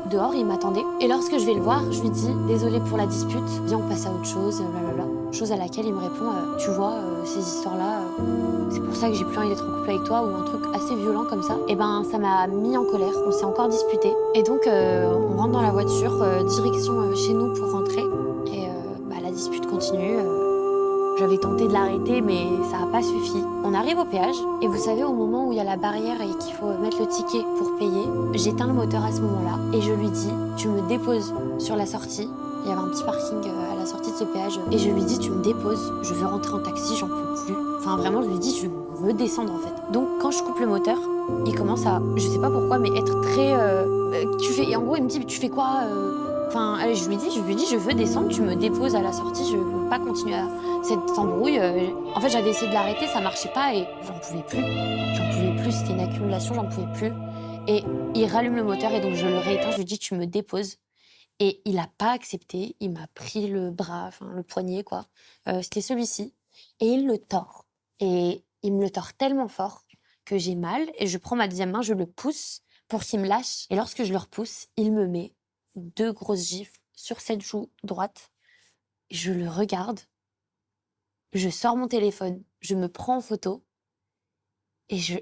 dehors, il m'attendait. Et lorsque je vais le voir, je lui dis désolée pour la dispute, viens on passe à autre chose, blablabla. Chose à laquelle il me répond tu vois, ces histoires-là, c'est pour ça que j'ai plus envie d'être en couple avec toi, ou un truc assez violent comme ça. Et ben ça m'a mis en colère, on s'est encore disputé. Et donc on rentre dans la voiture, direction chez nous pour rentrer. Et la dispute continue. J'avais tenté de l'arrêter, mais ça n'a pas suffi. On arrive au péage, et vous savez, au moment où il y a la barrière et qu'il faut mettre le ticket pour payer, j'éteins le moteur à ce moment-là, et je lui dis, tu me déposes sur la sortie. Il y avait un petit parking à la sortie de ce péage, et je lui dis, tu me déposes, je veux rentrer en taxi, j'en peux plus. Enfin, vraiment, je lui dis, je veux descendre, en fait. Donc, quand je coupe le moteur, il commence à, je sais pas pourquoi, mais être très... tu fais... Et en gros, il me dit, tu fais quoi Enfin, allez, je lui dis, je veux descendre, tu me déposes à la sortie, je veux pas continuer à cette embrouille. En fait, j'avais essayé de l'arrêter, ça marchait pas et j'en pouvais plus. J'en pouvais plus, c'était une accumulation, j'en pouvais plus. Et il rallume le moteur et donc je le rééteins, je lui dis, tu me déposes. Et il a pas accepté, il m'a pris le bras, enfin le poignet, quoi. C'était celui-ci. Et il le tord. Et il me le tord tellement fort que j'ai mal et je prends ma deuxième main, je le pousse pour qu'il me lâche. Et lorsque je le repousse, il me met 2 grosses gifles sur cette joue droite. Je le regarde, je sors mon téléphone, je me prends en photo et je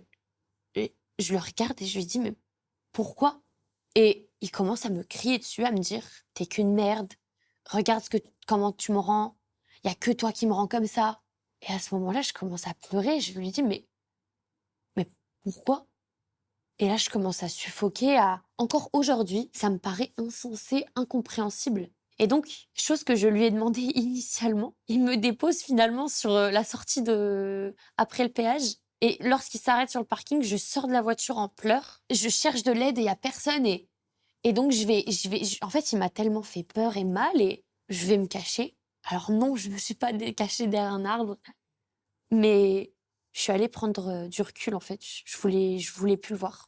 le regarde et je lui dis mais pourquoi? Et il commence à me crier dessus, à me dire t'es qu'une merde, regarde comment tu me rends, il y a que toi qui me rends comme ça. Et à ce moment-là, je commence à pleurer, je lui dis mais pourquoi? Et là, je commence à suffoquer, encore aujourd'hui, ça me paraît insensé, incompréhensible. Et donc, chose que je lui ai demandé initialement, il me dépose finalement sur la sortie après le péage. Et lorsqu'il s'arrête sur le parking, je sors de la voiture en pleurs. Je cherche de l'aide et il y a personne. Et donc, en fait, il m'a tellement fait peur et mal et je vais me cacher. Alors non, je me suis pas cachée derrière un arbre, mais je suis allée prendre du recul en fait. Je voulais plus le voir.